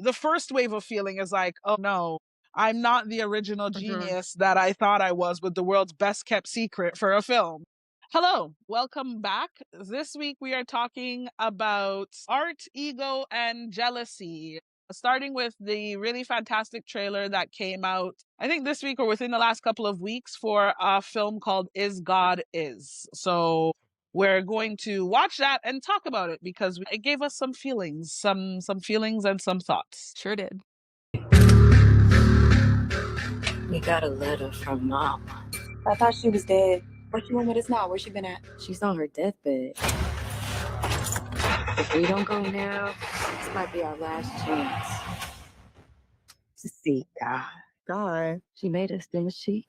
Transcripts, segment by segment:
the first wave of feeling is like, oh no, I'm not the original Mhm. genius that I thought I was with the world's best kept secret for a film. Hello, welcome back. This week we are talking about art, ego, and jealousy. Starting with the really fantastic trailer that came out, I think this week or within the last couple of weeks, for a film called Is God Is. So we're going to watch that and talk about it because it gave us some feelings, some feelings and some thoughts. Sure did. We got a letter from Mom. I thought she was dead. Where she went with us now? Where she been at? She's on her deathbed. If we don't go now, this might be our last chance to see God. God. She made us, didn't she?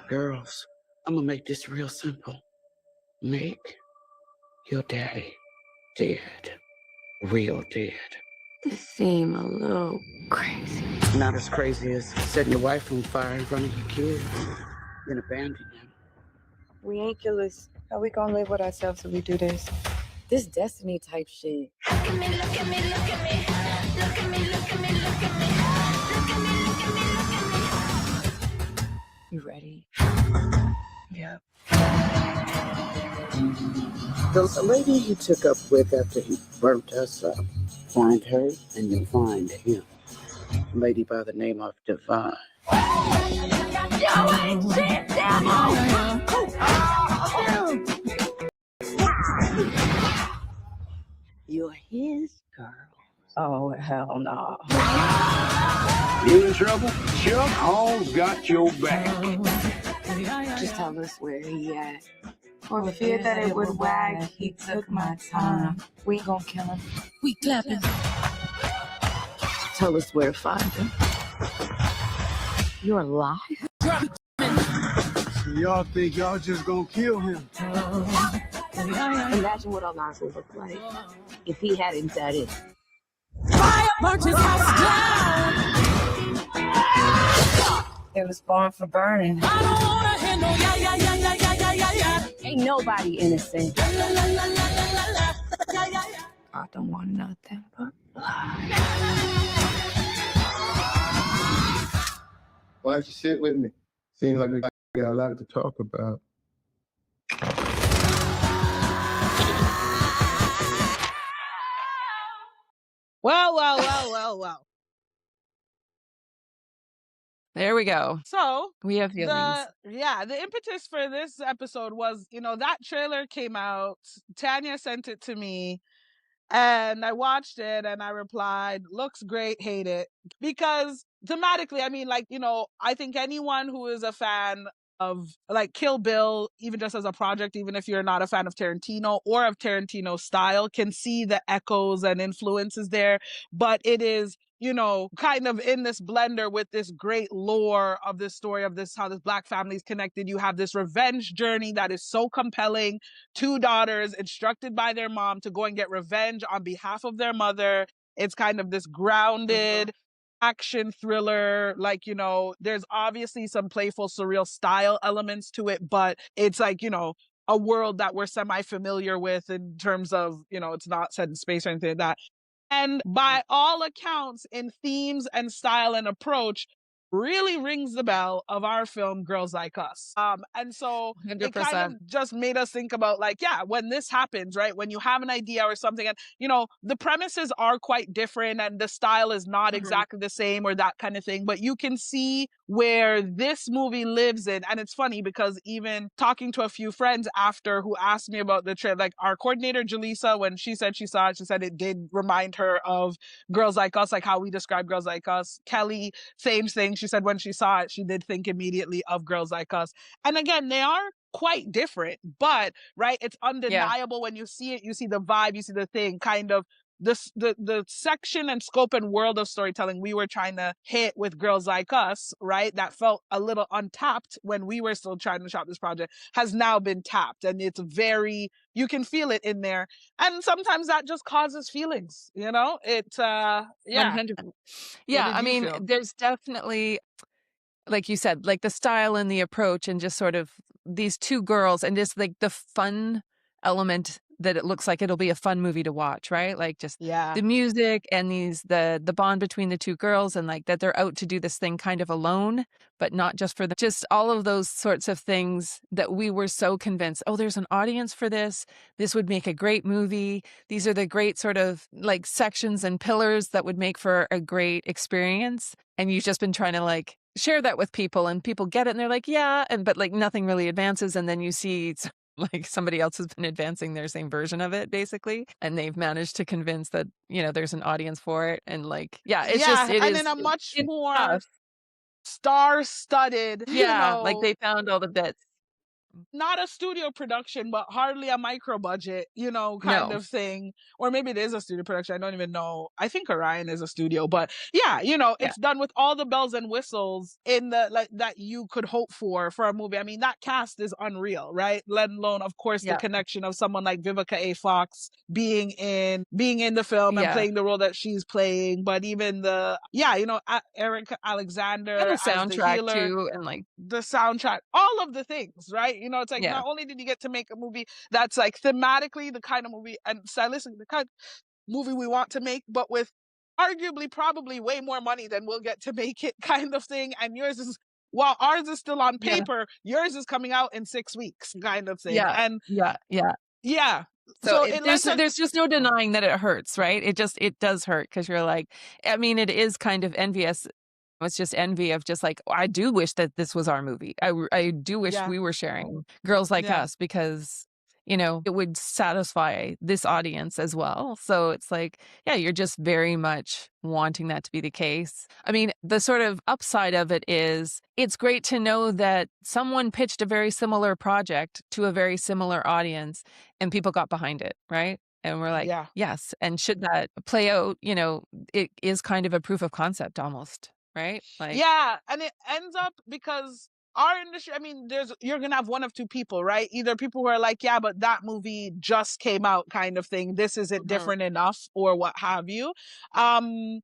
Girls, I'm gonna make this real simple. Make your daddy dead. Real dead. This seemed a little crazy. Not as crazy as setting your wife on fire in front of your kids, then abandoning them. We ain't killers. How we gonna live with ourselves if we do this? This destiny type shit. Look at me, look at me, look at me. Look at me, look at me, look at me. Look at me, look at me, look at me. You ready? Yeah. The lady you took up with after he burnt us up, find her and you'll find him. A lady by the name of Divine. You ain't shit, devil. You're his girl. Oh, hell no. You in trouble? Chuck Hall's got your back. Just tell us where he at. For fear that it would wag, he took my time. We gon' kill him. We clapping. Tell us where to find him. You're alive? So y'all think y'all just gonna kill him? Imagine what our lives would look like if he hadn't done it. Fire punches house down. It was born for burning. I don't wanna hear no yeah, yeah, yeah, yeah, yeah, yeah, yeah, yeah. Ain't nobody innocent. La, la, la, la, la, la, la. Yeah, yeah, yeah. I don't want nothing but blood. Why don't you sit with me? Seems like we got a lot to talk about. Well. There we go. So We have feelings. the impetus for this episode was, that trailer came out. Tanya sent it to me and I watched it and I replied, looks great, hate it. Because thematically, I mean, I think anyone who is a fan of like Kill Bill, even just as a project, even if you're not a fan of Tarantino or of Tarantino's style, can see the echoes and influences there. But it is, kind of in this blender with this great lore of this story of this, how this Black family is connected. You have this revenge journey that is so compelling. Two daughters instructed by their mom to go and get revenge on behalf of their mother. It's kind of this grounded action thriller. There's obviously some playful, surreal style elements to it, but it's like, a world that we're semi-familiar with in terms of, it's not set in space or anything like that. And by all accounts, in themes and style and approach, really rings the bell of our film Girls Like Us. And so it kind 100%. of just made us think about when this happens, right? When you have an idea or something and the premises are quite different and the style is not exactly the same or that kind of thing, but you can see where this movie lives in. And it's funny because even talking to a few friends after who asked me about the trailer, like our coordinator Jaleesa, when she said she saw it, she said it did remind her of Girls Like Us, like how we describe Girls Like Us. Kelly, same thing. She said when she saw it, she did think immediately of Girls Like Us. And again, they are quite different, but right, it's undeniable when you see it, you see the vibe, you see the thing, kind of the section and scope and world of storytelling we were trying to hit with Girls Like Us, right, that felt a little untapped when we were still trying to shop this project, has now been tapped, and it's very, you can feel it in there, and sometimes that just causes feelings, it 100%. Yeah, I mean, feel? there's definitely like you said, like the style and the approach and just sort of these two girls and just like the fun element that it looks like it'll be a fun movie to watch, right? Like just Yeah. the music and the bond between the two girls and like that they're out to do this thing kind of alone, but not just for them. Just all of those sorts of things that we were so convinced, oh, there's an audience for this. This would make a great movie. These are the great sort of like sections and pillars that would make for a great experience. And you've just been trying to like share that with people and people get it and they're like, yeah, but like nothing really advances. And then you see like somebody else has been advancing their same version of it basically. And they've managed to convince that, there's an audience for it. And like, yeah, it's just, it and is in a much it's more tough. star-studded, Yeah, like they found all the bits. not a studio production, but hardly a micro budget, kind No. of thing. Or maybe it is a studio production. I don't even know. I think Orion is a studio, but yeah, it's done with all the bells and whistles in the like that you could hope for a movie. I mean, that cast is unreal, right? Let alone, of course, the connection of someone like Vivica A. Fox being in the film and playing the role that she's playing. But even Eric Alexander And the as the soundtrack healer, too, and like the soundtrack, all of the things, right? It's like not only did you get to make a movie that's like thematically the kind of movie and stylistically the kind of movie we want to make, but with arguably probably way more money than we'll get to make it kind of thing. And yours is, while ours is still on paper, yours is coming out in 6 weeks kind of thing. Yeah. And yeah. So there's just no denying that it hurts, right? It does hurt because you're like, I mean, it is kind of envious. It's just envy of just like, I do wish that this was our movie. I do wish we were sharing Girls Like Us because, it would satisfy this audience as well. So it's like, yeah, you're just very much wanting that to be the case. I mean, the sort of upside of it is it's great to know that someone pitched a very similar project to a very similar audience and people got behind it, right? And we're like, yes. And should that play out, it is kind of a proof of concept almost. Right? Like, yeah, and it ends up because our industry, I mean, you're gonna have one of two people, right? Either people who are like, yeah, but that movie just came out kind of thing. This isn't different enough or what have you. And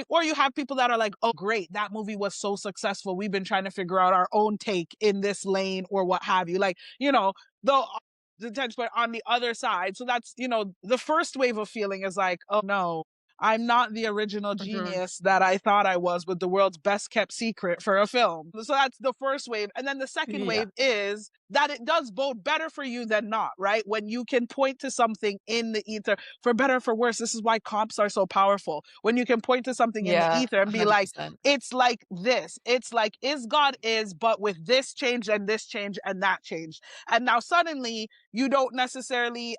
or you have people that are like, oh, great, that movie was so successful. We've been trying to figure out our own take in this lane or what have you. Like, the tension point on the other side. So that's, the first wave of feeling is like, oh no, I'm not the original genius that I thought I was with the world's best kept secret for a film. So that's the first wave. And then the second wave is that it does bode better for you than not, right? When you can point to something in the ether, for better or for worse, this is why comps are so powerful. When you can point to something in the ether and be 100%. Like, it's like this. It's like, is God is, but with this change and this change and that change. And now suddenly you don't necessarily,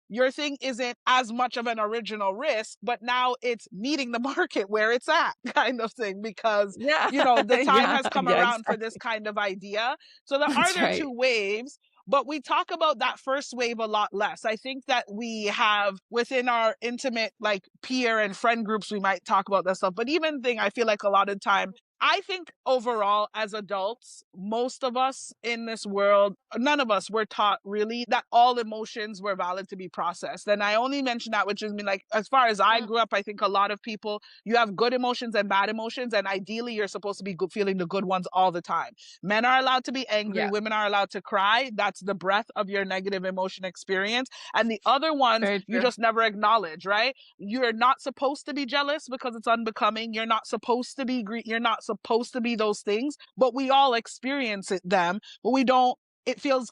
your thing isn't as much of an original risk, but now it's meeting the market where it's at kind of thing because, the time has come around for this kind of idea. So there are there two waves, but we talk about that first wave a lot less. I think that we have within our intimate, like peer and friend groups, we might talk about that stuff. But even I feel like a lot of time, I think overall as adults, most of us in this world, none of us were taught really that all emotions were valid to be processed. And I only mention that, which is like, as far as I grew up, I think a lot of people, you have good emotions and bad emotions. And ideally you're supposed to be feeling the good ones all the time. Men are allowed to be angry. Women are allowed to cry. That's the breadth of your negative emotion experience. And the other ones, you just never acknowledge, right? You're not supposed to be jealous because it's unbecoming. You're not supposed to be you're not supposed to be those things, but we all experience them, but we don't,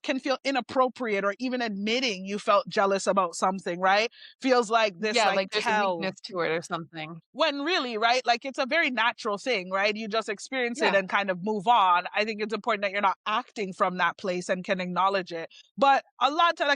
can feel inappropriate, or even admitting you felt jealous about something, right? Feels like this, like there's a weakness to it or something. When really, right? Like it's a very natural thing, right? You just experience it and kind of move on. I think it's important that you're not acting from that place and can acknowledge it. But a lot of times,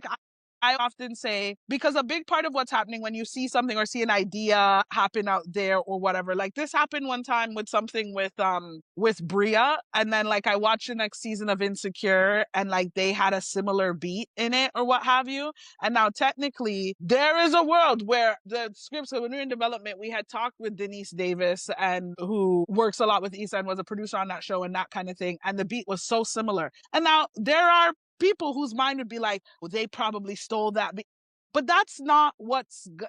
I often say, because a big part of what's happening when you see something or see an idea happen out there or whatever, like this happened one time with something with Bria, and then like I watched the next season of Insecure and like they had a similar beat in it or what have you. And now technically there is a world where the scripts, when we were in development, we had talked with Denise Davis, and who works a lot with Issa and was a producer on that show and that kind of thing. And the beat was so similar. And now there are people whose mind would be like, well, they probably stole that. But that's not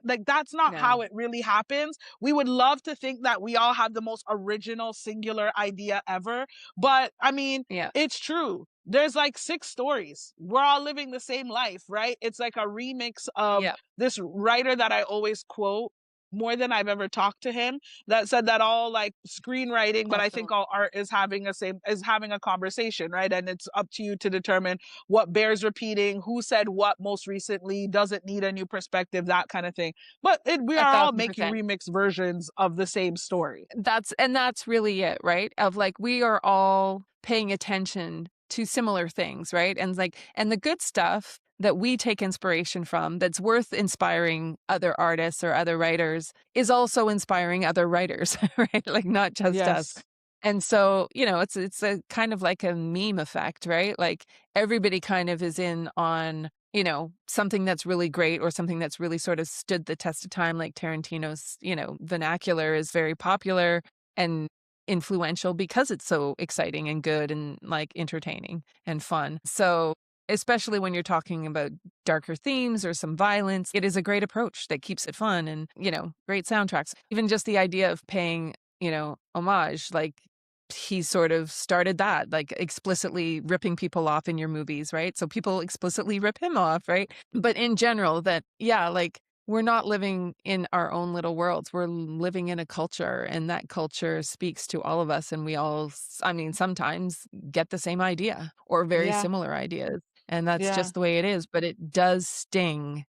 that's not how No. it really happens. We would love to think that we all have the most original singular idea ever. But I mean, Yeah. it's true. There's like 6 stories. We're all living the same life, right? It's like a remix of Yeah. this writer that I always quote more than I've ever talked to him, that said that all like screenwriting, but I think all art is having a conversation, right? And it's up to you to determine what bears repeating, who said what most recently, doesn't need a new perspective, that kind of thing. But we are all making 1,000%. remix versions of the same story. That's really it, right? Of like, we are all paying attention to similar things, right? And like, and the good stuff that we take inspiration from that's worth inspiring other artists or other writers is also inspiring other writers, right? Like, not just us. Yes. And so, you know, it's a kind of like a meme effect, right? Like, everybody kind of is in on, you know, something that's really great or something that's really sort of stood the test of time. Like Tarantino's, you know, vernacular is very popular and influential because it's so exciting and good and like entertaining and fun. So especially when you're talking about darker themes or some violence, it is a great approach that keeps it fun and, you know, great soundtracks. Even just the idea of paying, you know, homage, like, he sort of started that, like explicitly ripping people off in your movies, right? So people explicitly rip him off, right? But in general, that, yeah, like, we're not living in our own little worlds. We're living in a culture, and that culture speaks to all of us. And we all, I mean, sometimes get the same idea or very similar ideas. And that's just the way it is. But it does sting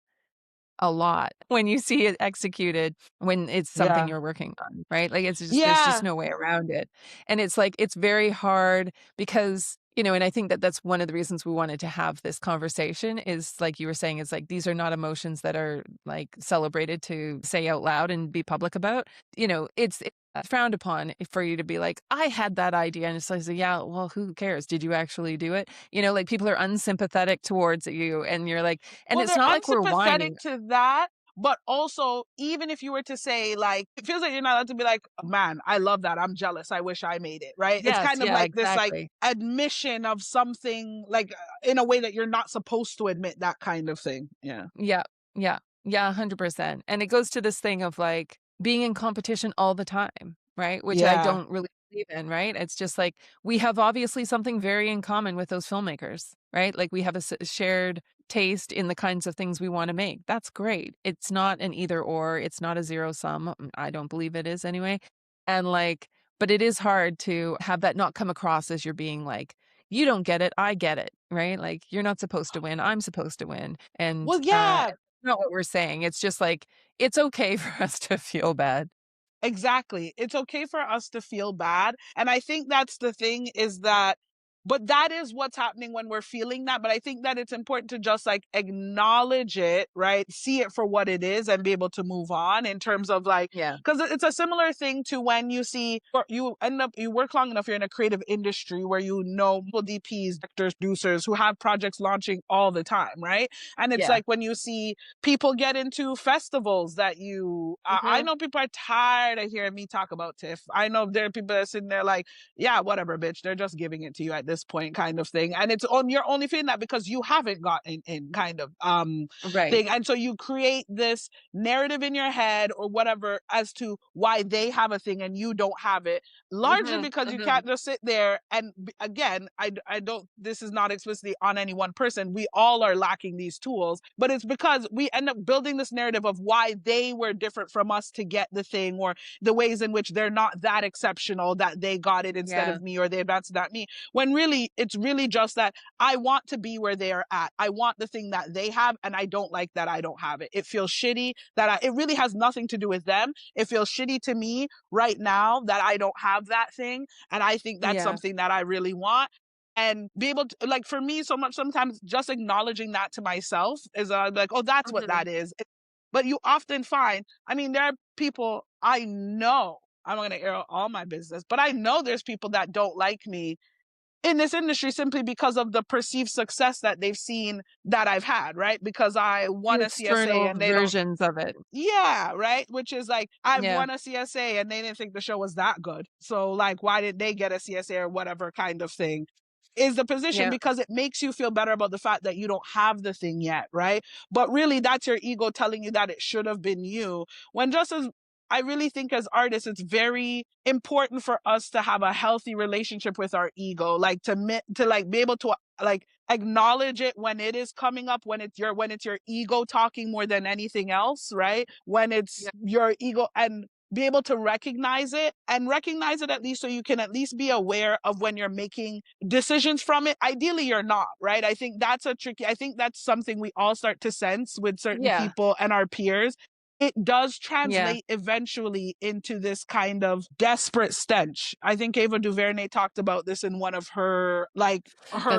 a lot when you see it executed, when it's something you're working on, right? Like, it's just, there's just no way around it. And it's like, it's very hard because, you know, and I think that that's one of the reasons we wanted to have this conversation is, like you were saying, it's like, these are not emotions that are like celebrated to say out loud and be public about. You know, it's frowned upon for you to be like, I had that idea. And it's like, yeah, well, who cares? Did you actually do it? You know, like, people are unsympathetic towards you, and you're like, and it's not like we're whining to that. But also, even if you were to say, like, it feels like you're not allowed to be like, man, I love that, I'm jealous, I wish I made it, right? Yes, it's kind of yeah, like this, like, exactly. admission of something, like, in a way that you're not supposed to admit, that kind of thing. Yeah. Yeah, yeah, yeah, 100%. And it goes to this thing of like being in competition all the time, right? Which I Yeah. don't really believe in, right? It's just like, we have obviously something very in common with those filmmakers, right? Like, we have a shared taste in the kinds of things we want to make. That's great. It's not an either or, it's not a zero sum. I don't believe it is anyway. And like, but it is hard to have that not come across as you're being like, you don't get it, I get it, right? Like, you're not supposed to win, I'm supposed to win. And Well, yeah. not what we're saying. It's just like, it's okay for us to feel bad. Exactly. It's okay for us to feel bad. And I think that's the thing, is that, but that is what's happening when we're feeling that. But I think that it's important to just like acknowledge it, right? See it for what it is and be able to move on, in terms of like, because it's a similar thing to when you see, or you work long enough, you're in a creative industry where you know DPs, directors, producers who have projects launching all the time, right? And it's like when you see people get into festivals that you, I know people are tired of hearing me talk about TIFF. I know there are people that are sitting there like, yeah, whatever, bitch. They're just giving it to you at this point, kind of thing. And it's on, you're only feeling that because you haven't gotten in, kind of thing. And so you create this narrative in your head or whatever as to why they have a thing and you don't have it, largely because you can't just sit there and, again, I don't, this is not explicitly on any one person. We all are lacking these tools, but it's because we end up building this narrative of why they were different from us to get the thing, or the ways in which they're not that exceptional that they got it instead of me, or they advanced that me, when really it's really just that I want to be where they are at. I want the thing that they have, and I don't like that I don't have it. It feels shitty that it really has nothing to do with them. It feels shitty to me right now that I don't have that thing, and I think that's something that I really want. And be able to, like, for me, so much sometimes just acknowledging that to myself is like, oh, that's what that is. But you often find, I mean, there are people I know, I'm not going to air out all my business, but I know there's people that don't like me in this industry simply because of the perceived success that they've seen that I've had, right? Because I won a CSA and they versions of it. Yeah, right? Which is like, I've won a CSA and they didn't think the show was that good. So like, why did they get a CSA or whatever kind of thing? is the position Yeah. because it makes you feel better about the fact that you don't have the thing yet, right? But really, that's your ego telling you that it should have been you. When just as I really think as artists, it's very important for us to have a healthy relationship with our ego, like to like be able to like acknowledge it when it is coming up, when it's your ego talking more than anything else, right? When it's your ego, and be able to recognize it at least, so you can at least be aware of when you're making decisions from it. Ideally, you're not, right? I think that's something we all start to sense with certain people and our peers. It does translate eventually into this kind of desperate stench. I think Ava DuVernay talked about this in one of her That's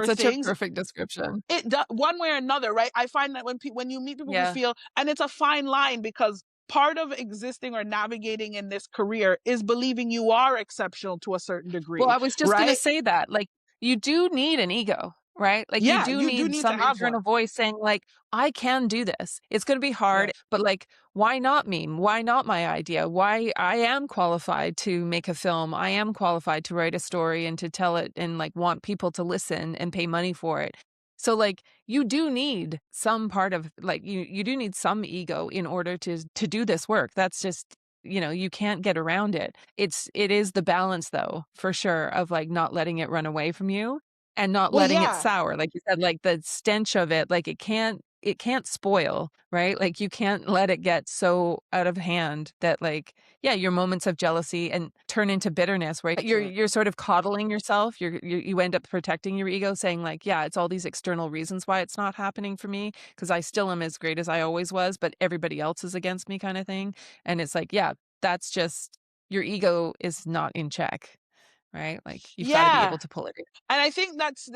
such things. a perfect description. It does, one way or another, right? I find that when you meet people who feel, and it's a fine line, because part of existing or navigating in this career is believing you are exceptional to a certain degree. Well, I was just going to right? say that, like, you do need an ego, right? Like, you do need some internal voice saying, like, I can do this. It's going to be hard, but like, why not me? Why not my idea? Why I am qualified to make a film. I am qualified to write a story and to tell it and like want people to listen and pay money for it. So like, you do need some part of like, you do need some ego in order to do this work. That's just, you know, you can't get around it. It is the balance though, for sure, of like not letting it run away from you and not letting it sour. Like you said, like the stench of it, like it can't spoil, right? Like you can't let it get so out of hand that like, your moments of jealousy and turn into bitterness, right? You're sort of coddling yourself. You end up protecting your ego, saying like, it's all these external reasons why it's not happening for me, because I still am as great as I always was, but everybody else is against me, kind of thing. And it's like, that's just, your ego is not in check. Right? Like you've got to be able to pull it in. And I think that's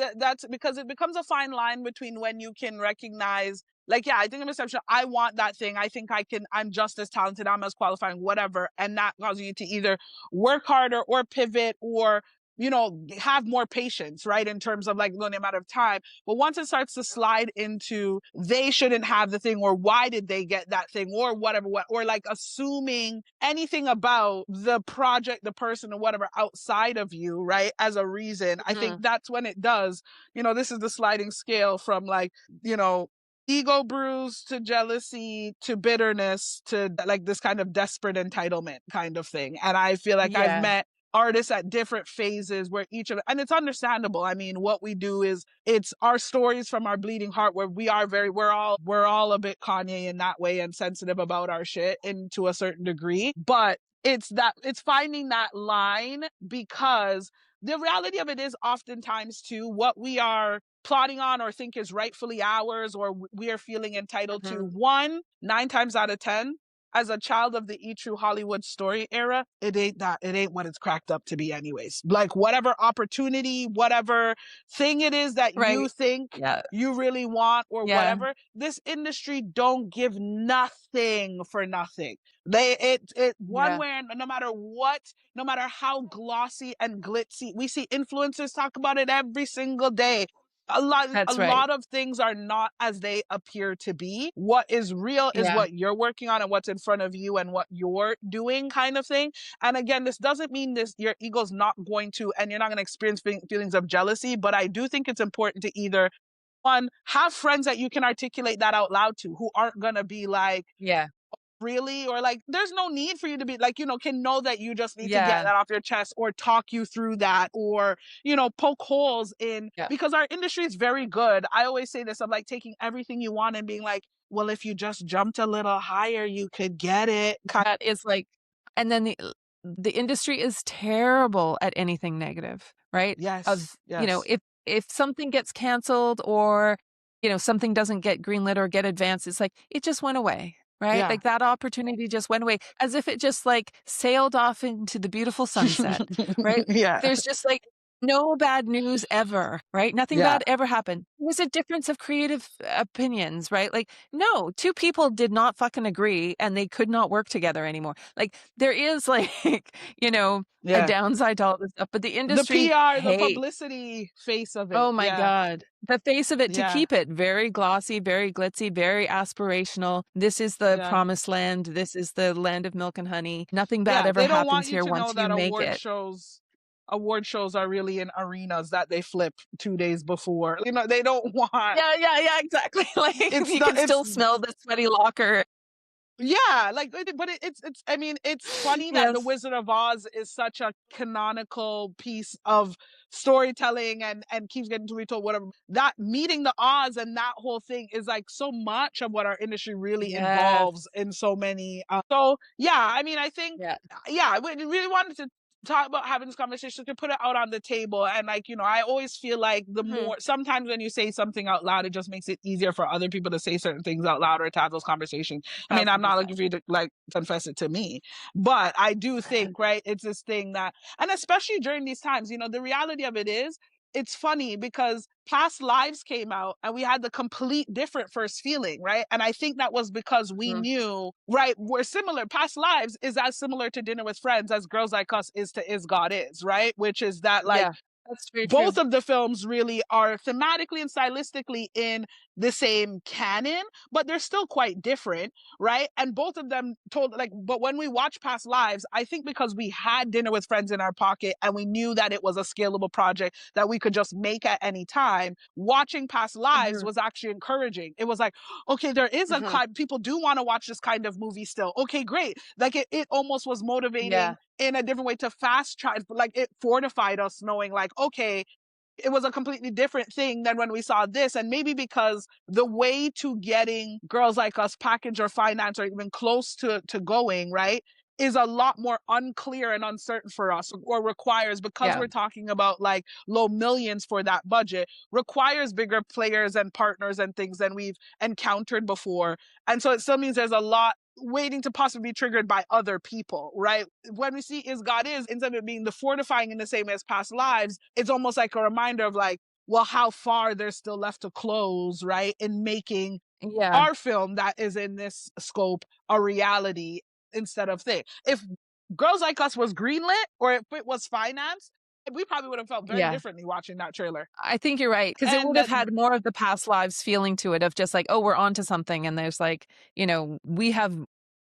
because it becomes a fine line between when you can recognize, like, I think I'm exceptional. I want that thing. I think I'm just as talented. I'm as qualifying, whatever. And that causes you to either work harder or pivot or, you know, have more patience, right? In terms of like the amount of time. But once it starts to slide into they shouldn't have the thing, or why did they get that thing, or whatever, or like assuming anything about the project, the person, or whatever outside of you, right? As a reason, I think that's when it does, you know, this is the sliding scale from like, you know, ego bruise to jealousy to bitterness to like this kind of desperate entitlement kind of thing. And I feel like I've met artists at different phases where each of it, and it's understandable. I mean, what we do is it's our stories from our bleeding heart, where we're all a bit Kanye in that way and sensitive about our shit and to a certain degree. But it's finding that line, because the reality of it is oftentimes too, what we are plotting on or think is rightfully ours or we are feeling entitled to, 9 times out of 10, as a child of the E! True Hollywood story era, it ain't what it's cracked up to be anyways. Like whatever opportunity, whatever thing it is that you think you really want or whatever, this industry don't give nothing for nothing. One way, no matter what, no matter how glossy and glitzy, we see influencers talk about it every single day. A lot of things are not as they appear to be. What is real is what you're working on and what's in front of you and what you're doing, kind of thing. And again, this doesn't mean your ego's not going to, and you're not going to experience feelings of jealousy, but I do think it's important to either, one, have friends that you can articulate that out loud to, who aren't going to be like, really, or like there's no need for you to be like, you know, can know that you just need to get that off your chest, or talk you through that, or, you know, poke holes in, because our industry is very good. I always say this, of like taking everything you want and being like, well, if you just jumped a little higher, you could get it. That is like, and then the industry is terrible at anything negative, right? Yes. You know, if something gets canceled, or, you know, something doesn't get greenlit or get advanced, it's like, it just went away. Right? Like that opportunity just went away, as if it just like sailed off into the beautiful sunset, right? There's just like no bad news ever, right? Nothing bad ever happened. It was a difference of creative opinions, right? Like, no, 2 people did not fucking agree and they could not work together anymore. Like there is like, you know, a downside to all this stuff, but the industry, the PR, the publicity face of it. Oh my God. The face of it, to keep it very glossy, very glitzy, very aspirational. This is the promised land. This is the land of milk and honey. Nothing bad ever happens here once you make it. award shows are really in arenas that they flip 2 days before. You know, they don't want. Yeah, exactly. Like you can still smell the sweaty locker. Yeah, like, but it's. I mean, it's funny that The Yes. Wizard of Oz is such a canonical piece of storytelling and keeps getting to be told. Whatever, that meeting the Oz and that whole thing is like so much of what our industry really Yes. involves in so many. So yeah, I mean, I think I really wanted to talk about having this conversation, to put it out on the table. And like, you know, I always feel like the more, sometimes when you say something out loud, it just makes it easier for other people to say certain things out loud or to have those conversations. I mean, I'm not looking for you to like confess it to me, but I do think, right, it's this thing that, and especially during these times, you know, the reality of it is, it's funny because Past Lives came out and we had the complete different first feeling, right? And I think that was because we knew, right, we're similar. Past Lives is as similar to Dinner with Friends as Girls Like Us is to Is God Is, right? Which is that, like, that's very both true. of the films really are thematically and stylistically in the same canon, but they're still quite different, right? And both of them told, like, but when we watch Past Lives, I think because we had Dinner with Friends in our pocket and we knew that it was a scalable project that we could just make at any time, watching Past Lives was actually encouraging. It was like, okay, there is a people do want to watch this kind of movie still. Okay, great. Like it almost was motivating in a different way to fast track, like it fortified us knowing like, okay, it was a completely different thing than when we saw this. And maybe because the way to getting Girls Like Us package or finance or even close to going, right, is a lot more unclear and uncertain for us, or requires, because we're talking about like low millions for that budget, requires bigger players and partners and things than we've encountered before. And so it still means there's a lot waiting to possibly be triggered by other people, right? When we see Is God Is, instead of it being the fortifying in the same way as Past Lives, it's almost like a reminder of like, well, how far there's still left to close, right? In making our film that is in this scope a reality instead of thing. If Girls Like Us was greenlit or if it was financed, we probably would have felt very differently watching that trailer. I think you're right, because it would have had more of the Past Lives feeling to it, of just like, oh, we're onto something, and there's like, you know, we have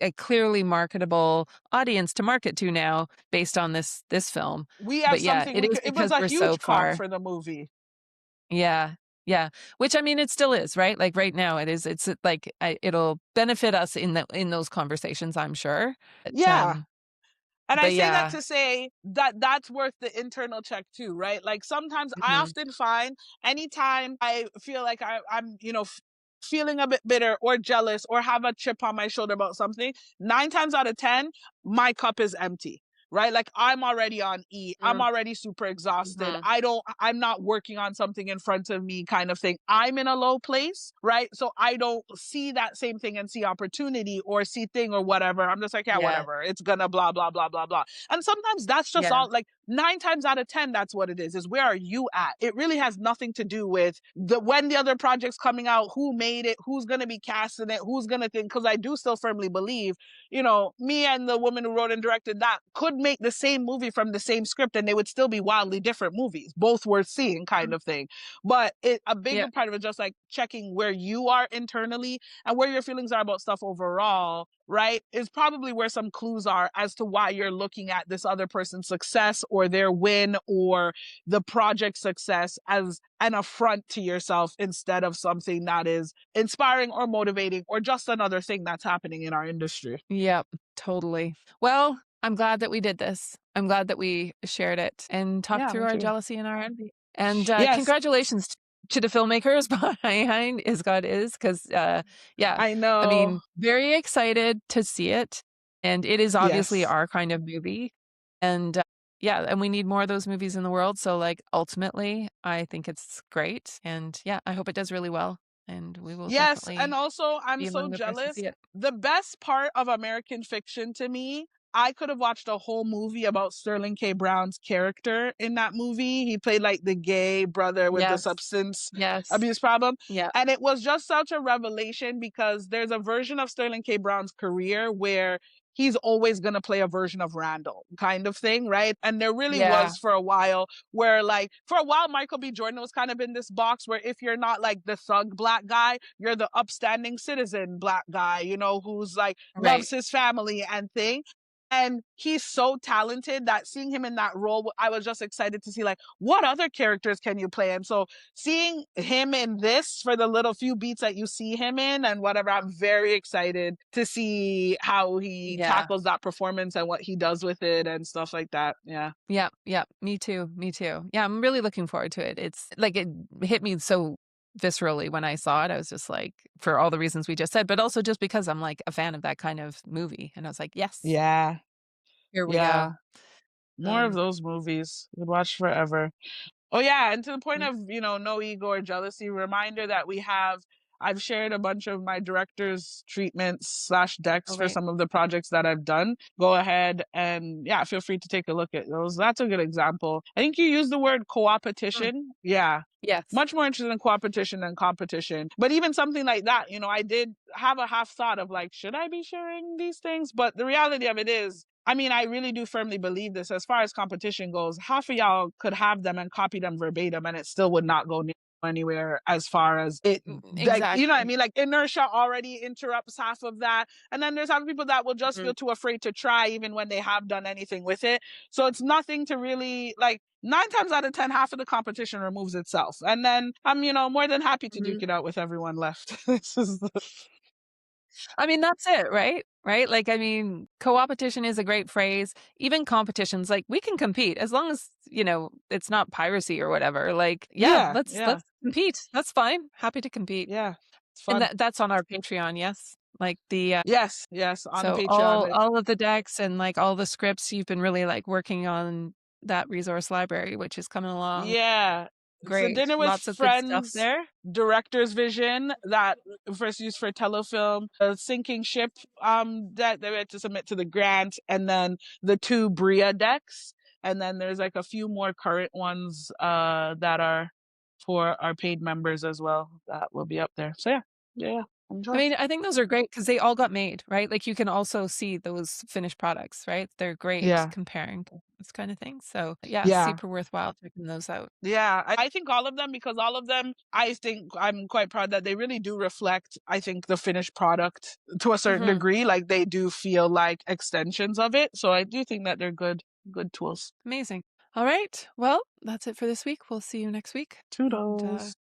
a clearly marketable audience to market to now based on this film. We have something. It is because we're so far for the movie. Yeah. Which, I mean, it still is, right? Like right now it is. It's like it'll benefit us in those conversations, I'm sure. And I say that to say that that's worth the internal check too, right? Like sometimes I often find anytime I feel like I'm, you know, feeling a bit bitter or jealous or have a chip on my shoulder about something, 9 times out of 10, my cup is empty. Right? Like I'm already on E. I'm already super exhausted. I'm not working on something in front of me kind of thing. I'm in a low place, right? So I don't see that same thing and see opportunity or see thing or whatever. I'm just like, whatever. It's gonna blah, blah, blah, blah, blah. And sometimes that's just all, like 9 times out of 10, that's what it is where are you at? It really has nothing to do with when the other project's coming out, who made it, who's gonna be casting it, who's gonna think, because I do still firmly believe, you know, me and the woman who wrote and directed that could make the same movie from the same script and they would still be wildly different movies, both worth seeing kind of thing. But a bigger part of it just like checking where you are internally and where your feelings are about stuff overall, right, is probably where some clues are as to why you're looking at this other person's success or their win or the project's success as an affront to yourself instead of something that is inspiring or motivating or just another thing that's happening in our industry. Yep, totally. Well, I'm glad that we did this. I'm glad that we shared it and talked through our jealousy and our envy. And congratulations to the filmmakers behind Is God Is, because I know. I mean, very excited to see it. And it is obviously our kind of movie. And and we need more of those movies in the world. So like ultimately, I think it's great. And I hope it does really well. And we will definitely. And also I'm so jealous. The best part of American Fiction to me, I could have watched a whole movie about Sterling K. Brown's character in that movie. He played like the gay brother with the substance abuse problem. And it was just such a revelation because there's a version of Sterling K. Brown's career where he's always going to play a version of Randall kind of thing, right? And there really was for a while where like, for a while, Michael B. Jordan was kind of in this box where if you're not like the thug black guy, you're the upstanding citizen black guy, you know, who's like loves his family and thing. And he's so talented that seeing him in that role, I was just excited to see like, what other characters can you play? And so seeing him in this for the little few beats that you see him in and whatever, I'm very excited to see how he tackles that performance and what he does with it and stuff like that. Yeah. Yeah. Yeah. Me too. Me too. Yeah. I'm really looking forward to it. It's like, it hit me so viscerally when I saw it. I was just like, for all the reasons we just said, but also just because I'm like a fan of that kind of movie. And I was like, yes. Yeah. Here we go. More of those movies. We'd watch forever. Oh yeah, and to the point of, no ego or jealousy, reminder that I've shared a bunch of my director's treatments / decks for some of the projects that I've done. Go ahead and feel free to take a look at those. That's a good example. I think you used the word co-opetition. Yeah. Yes. Much more interested in co-opetition than competition. But even something like that, I did have a half thought of like, should I be sharing these things? But the reality of it is, I mean, I really do firmly believe this. As far as competition goes, half of y'all could have them and copy them verbatim and it still would not go anywhere as far as it. Exactly. Like, you know what I mean? Like inertia already interrupts half of that. And then there's other people that will just feel too afraid to try even when they have done anything with it. So it's nothing to really like. 9 times out of 10, half of the competition removes itself. And then I'm, more than happy to duke it out with everyone left. I mean, that's it, right? Right? Like, I mean, co-opetition is a great phrase. Even competitions, like we can compete as long as, it's not piracy or whatever. Like, let's compete. That's fine. Happy to compete. Yeah. It's fun. And that's on our Patreon, yes? Like the yes, on so Patreon. all of the decks and like all the scripts, you've been really like working on that resource library, which is coming along. Yeah. Great. So Dinner with Lots of Friends good stuff there. Director's Vision that first used for telefilm, a sinking ship that they had to submit to the grant, and then the 2 Bria decks. And then there's like a few more current ones that are for our paid members as well that will be up there. So yeah. Enjoy. I mean, I think those are great because they all got made, right? Like you can also see those finished products, right? They're great comparing this kind of thing. So super worthwhile checking those out. Yeah, I think all of them, because all of them, I think I'm quite proud that they really do reflect, I think, the finished product to a certain degree. Like they do feel like extensions of it. So I do think that they're good tools. Amazing. All right. Well, that's it for this week. We'll see you next week. Toodles.